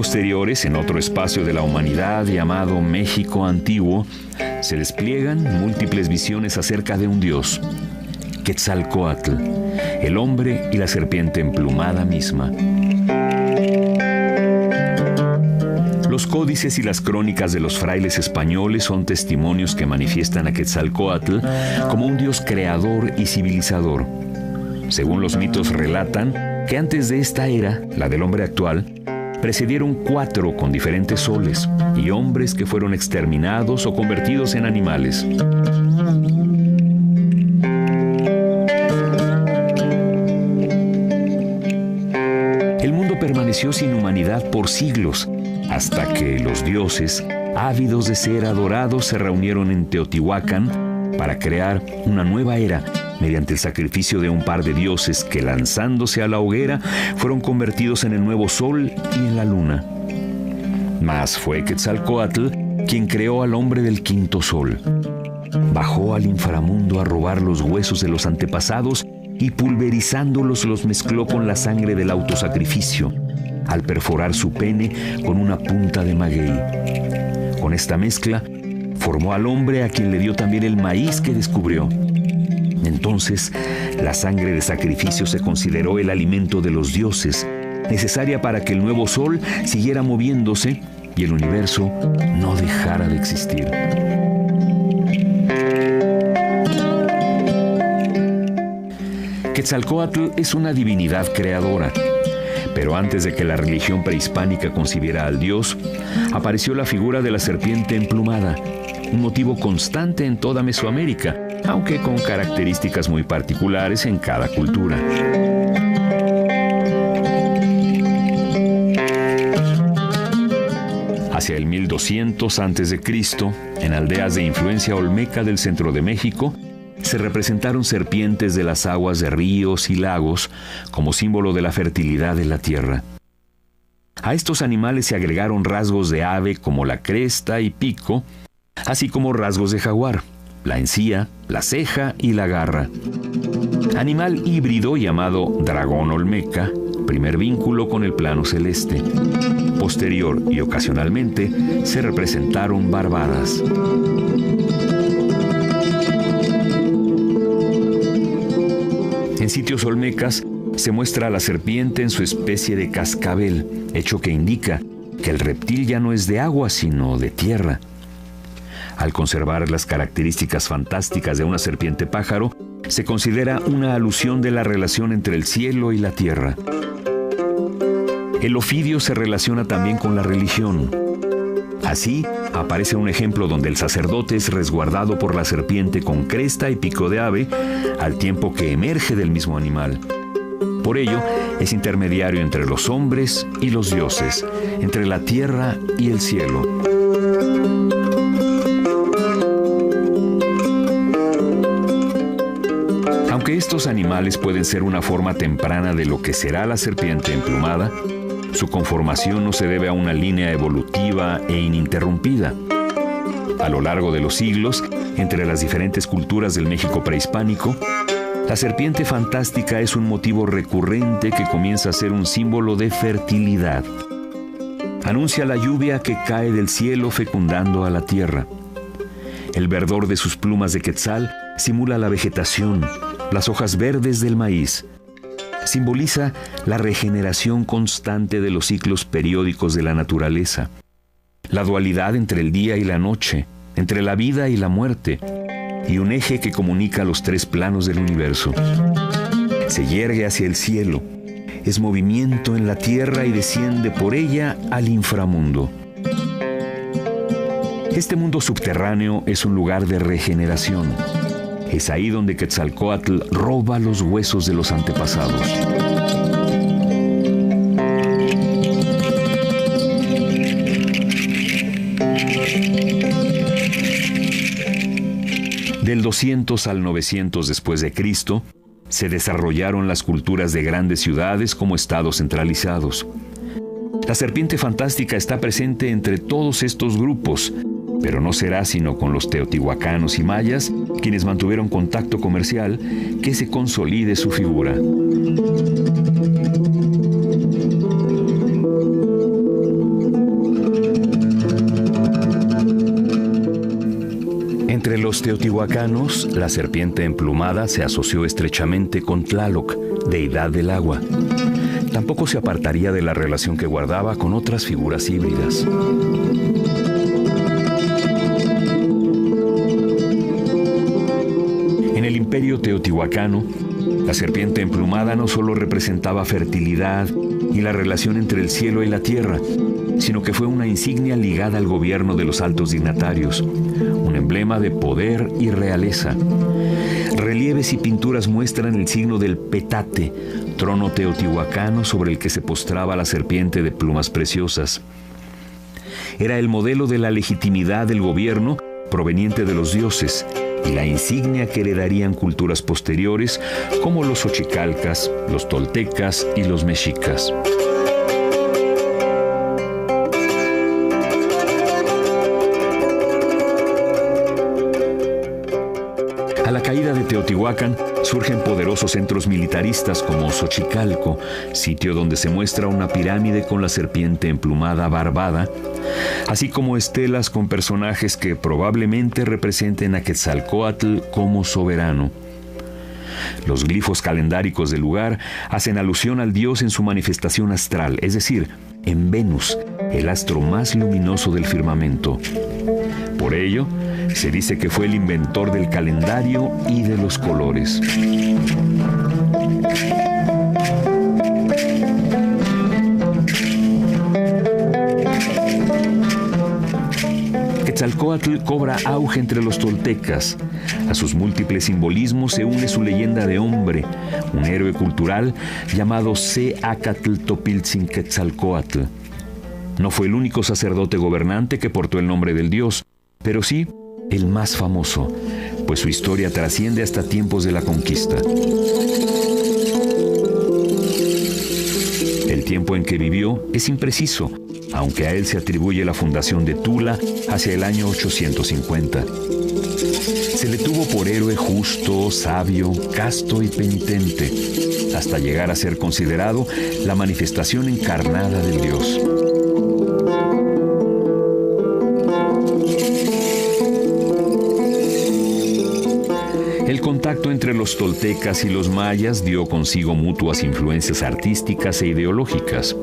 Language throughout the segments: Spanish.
posteriores, en otro espacio de la humanidad llamado México Antiguo, se despliegan múltiples visiones acerca de un dios, Quetzalcóatl, el hombre y la serpiente emplumada misma. Los códices y las crónicas de los frailes españoles son testimonios que manifiestan a Quetzalcóatl como un dios creador y civilizador. Según los mitos relatan que antes de esta era, la del hombre actual, precedieron 4 con diferentes soles y hombres que fueron exterminados o convertidos en animales. El mundo permaneció sin humanidad por siglos, hasta que los dioses, ávidos de ser adorados, se reunieron en Teotihuacán para crear una nueva era mediante el sacrificio de un par de dioses que, lanzándose a la hoguera, fueron convertidos en el nuevo sol y en la luna. Mas fue Quetzalcóatl quien creó al hombre del quinto sol. Bajó al inframundo a robar los huesos de los antepasados y, pulverizándolos, los mezcló con la sangre del autosacrificio, al perforar su pene con una punta de maguey. Con esta mezcla, formó al hombre, a quien le dio también el maíz que descubrió. Entonces, la sangre de sacrificio se consideró el alimento de los dioses, necesaria para que el nuevo sol siguiera moviéndose y el universo no dejara de existir. Quetzalcóatl es una divinidad creadora. Pero antes de que la religión prehispánica concibiera al dios, apareció la figura de la serpiente emplumada, un motivo constante en toda Mesoamérica, aunque con características muy particulares en cada cultura. Hacia el 1200 a.C., en aldeas de influencia olmeca del centro de México, se representaron serpientes de las aguas de ríos y lagos como símbolo de la fertilidad de la tierra. A estos animales se agregaron rasgos de ave como la cresta y pico, así como rasgos de jaguar, la encía, la ceja y la garra. Animal híbrido llamado dragón olmeca, primer vínculo con el plano celeste. Posterior y ocasionalmente se representaron barbadas. En sitios olmecas se muestra a la serpiente en su especie de cascabel, hecho que indica que el reptil ya no es de agua, sino de tierra. Al conservar las características fantásticas de una serpiente pájaro, se considera una alusión de la relación entre el cielo y la tierra. El ofidio se relaciona también con la religión. Así, aparece un ejemplo donde el sacerdote es resguardado por la serpiente con cresta y pico de ave, al tiempo que emerge del mismo animal. Por ello, es intermediario entre los hombres y los dioses, entre la tierra y el cielo. Aunque estos animales pueden ser una forma temprana de lo que será la serpiente emplumada, su conformación no se debe a una línea evolutiva e ininterrumpida. A lo largo de los siglos, entre las diferentes culturas del México prehispánico, la serpiente fantástica es un motivo recurrente que comienza a ser un símbolo de fertilidad. Anuncia la lluvia que cae del cielo fecundando a la tierra. El verdor de sus plumas de quetzal simula la vegetación, las hojas verdes del maíz. Simboliza la regeneración constante de los ciclos periódicos de la naturaleza, la dualidad entre el día y la noche, entre la vida y la muerte, y un eje que comunica los 3 planos del universo. Se yergue hacia el cielo, es movimiento en la tierra y desciende por ella al inframundo. Este mundo subterráneo es un lugar de regeneración. Es ahí donde Quetzalcóatl roba los huesos de los antepasados. Del 200 al 900 después de Cristo, se desarrollaron las culturas de grandes ciudades como estados centralizados. La serpiente fantástica está presente entre todos estos grupos, pero no será sino con los teotihuacanos y mayas, quienes mantuvieron contacto comercial, que se consolide su figura. los teotihuacanos, la serpiente emplumada se asoció estrechamente con Tlaloc, deidad del agua. Tampoco se apartaría de la relación que guardaba con otras figuras híbridas. En el imperio teotihuacano, la serpiente emplumada no solo representaba fertilidad y la relación entre el cielo y la tierra, sino que fue una insignia ligada al gobierno de los altos dignatarios, un emblema de poder y realeza. Relieves y pinturas muestran el signo del petate, trono teotihuacano sobre el que se postraba la serpiente de plumas preciosas. Era el modelo de la legitimidad del gobierno proveniente de los dioses y la insignia que heredarían culturas posteriores como los xochicalcas, los toltecas y los mexicas. A la caída de Teotihuacán surgen poderosos centros militaristas como Xochicalco, sitio donde se muestra una pirámide con la serpiente emplumada barbada, así como estelas con personajes que probablemente representen a Quetzalcóatl como soberano. Los glifos calendáricos del lugar hacen alusión al dios en su manifestación astral, es decir, en Venus, el astro más luminoso del firmamento. Por ello, se dice que fue el inventor del calendario y de los colores. Quetzalcóatl cobra auge entre los toltecas. A sus múltiples simbolismos se une su leyenda de hombre, un héroe cultural llamado Seacatl-Topiltzin-Quetzalcóatl. No fue el único sacerdote gobernante que portó el nombre del dios, pero sí el más famoso, pues su historia trasciende hasta tiempos de la conquista. El tiempo en que vivió es impreciso, aunque a él se atribuye la fundación de Tula hacia el año 850. Se le tuvo por héroe justo, sabio, casto y penitente, hasta llegar a ser considerado la manifestación encarnada del dios. El contacto entre los toltecas y los mayas dio consigo mutuas influencias artísticas e ideológicas.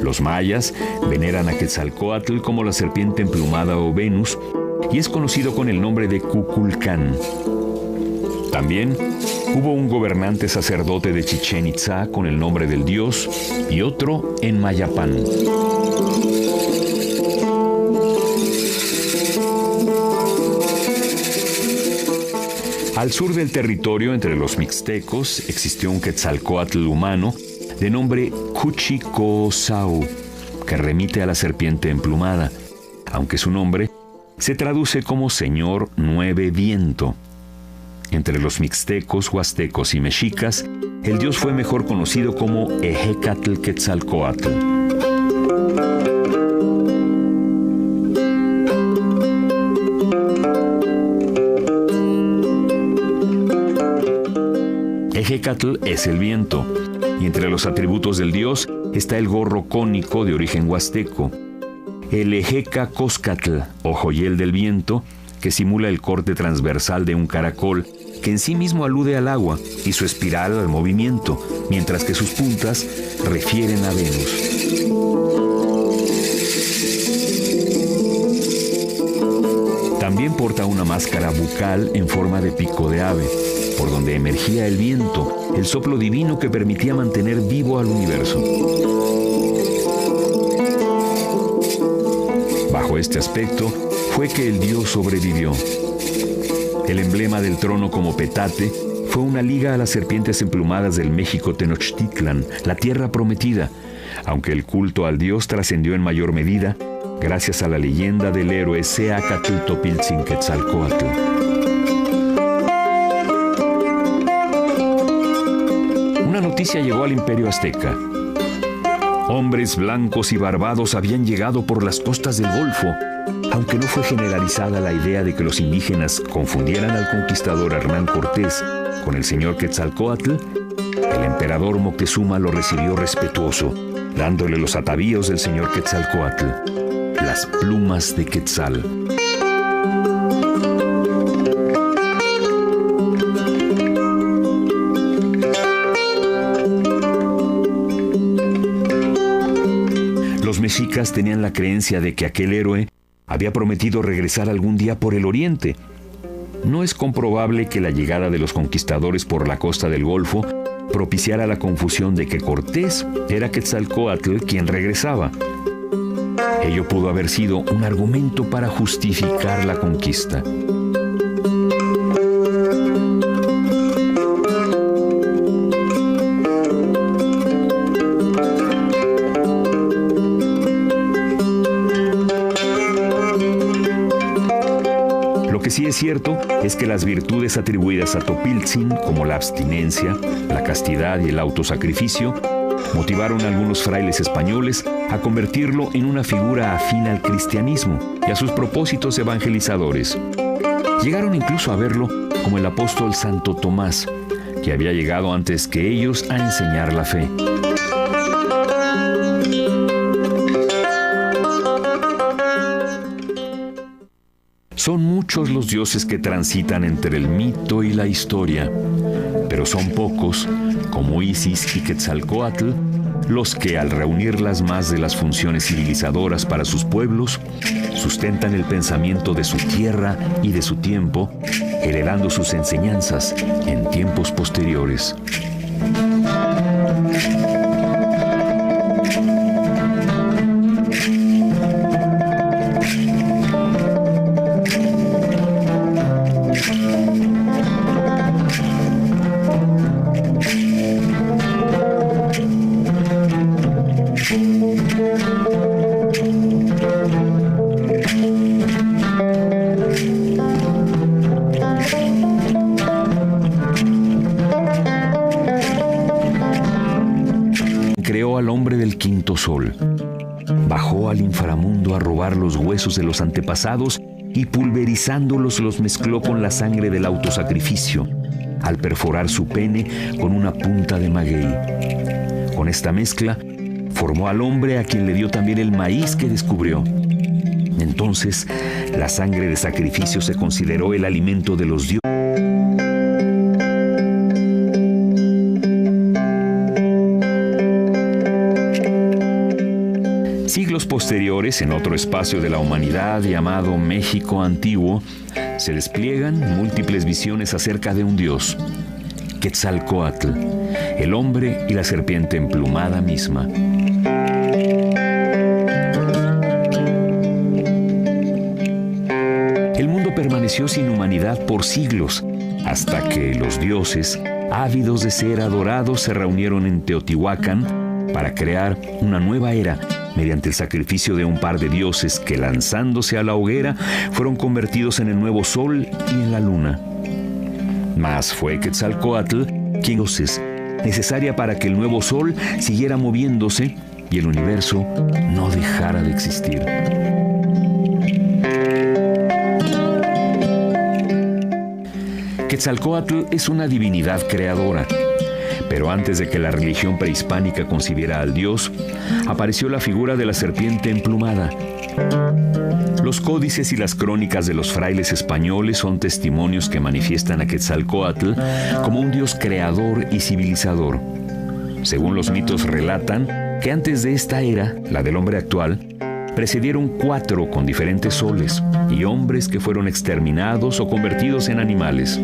Los mayas veneran a Quetzalcóatl como la serpiente emplumada o Venus y es conocido con el nombre de Kukulcán. También hubo un gobernante sacerdote de Chichén Itzá con el nombre del dios y otro en Mayapán. Al sur del territorio, entre los mixtecos, existió un Quetzalcóatl humano de nombre Cuchicoosau, que remite a la serpiente emplumada, aunque su nombre se traduce como Señor Nueve Viento. Entre los mixtecos, huastecos y mexicas, el dios fue mejor conocido como Ejecatl-Quetzalcóatl. Ejecatl es el viento, y entre los atributos del dios está el gorro cónico de origen huasteco, el Ejecacoscatl, o joyel del viento, que simula el corte transversal de un caracol, que en sí mismo alude al agua, y su espiral al movimiento, mientras que sus puntas refieren a Venus. También porta una máscara bucal en forma de pico de ave, por donde emergía el viento, el soplo divino que permitía mantener vivo al universo. Bajo este aspecto fue que el dios sobrevivió. El emblema del trono como petate fue una liga a las serpientes emplumadas del México Tenochtitlan, la tierra prometida, aunque el culto al dios trascendió en mayor medida gracias a la leyenda del héroe Seacatl-Topiltzin-Quetzalcóatl. Una noticia llegó al imperio azteca. Hombres blancos y barbados habían llegado por las costas del Golfo. Aunque no fue generalizada la idea de que los indígenas confundieran al conquistador Hernán Cortés con el señor Quetzalcóatl, el emperador Moctezuma lo recibió respetuoso, dándole los atavíos del señor Quetzalcóatl, las plumas de Quetzal. mexicas tenían la creencia de que aquel héroe había prometido regresar algún día por el oriente. No es comprobable que la llegada de los conquistadores por la costa del Golfo propiciara la confusión de que Cortés era Quetzalcóatl quien regresaba. Ello pudo haber sido un argumento para justificar la conquista. Lo que sí es cierto es que las virtudes atribuidas a Topiltzin, como la abstinencia, la castidad y el autosacrificio, motivaron a algunos frailes españoles a convertirlo en una figura afín al cristianismo y a sus propósitos evangelizadores. Llegaron incluso a verlo como el apóstol Santo Tomás, que había llegado antes que ellos a enseñar la fe. Son muchos los dioses que transitan entre el mito y la historia, pero son pocos, como Isis y Quetzalcóatl, los que, al reunir las más de las funciones civilizadoras para sus pueblos, sustentan el pensamiento de su tierra y de su tiempo, heredando sus enseñanzas en tiempos posteriores. Creó al hombre del quinto sol, bajó al inframundo a robar los huesos de los antepasados y pulverizándolos los mezcló con la sangre del autosacrificio, al perforar su pene con una punta de maguey. Con esta mezcla, formó al hombre a quien le dio también el maíz que descubrió. Entonces, la sangre de sacrificio se consideró el alimento de los dioses. Siglos posteriores, en otro espacio de la humanidad llamado México Antiguo, se despliegan múltiples visiones acerca de un dios, Quetzalcóatl, el hombre y la serpiente emplumada misma. El mundo permaneció sin humanidad por siglos, hasta que los dioses, ávidos de ser adorados, se reunieron en Teotihuacán para crear una nueva era mediante el sacrificio de un par de dioses que, lanzándose a la hoguera, fueron convertidos en el nuevo sol y en la luna. Mas fue Quetzalcóatl quien dioses, necesaria para que el nuevo sol siguiera moviéndose y el universo no dejara de existir. Quetzalcóatl es una divinidad creadora, pero antes de que la religión prehispánica concibiera al dios, apareció la figura de la serpiente emplumada. Los códices y las crónicas de los frailes españoles son testimonios que manifiestan a Quetzalcóatl como un dios creador y civilizador. Según los mitos relatan que antes de esta era, la del hombre actual, precedieron 4 con diferentes soles y hombres que fueron exterminados o convertidos en animales.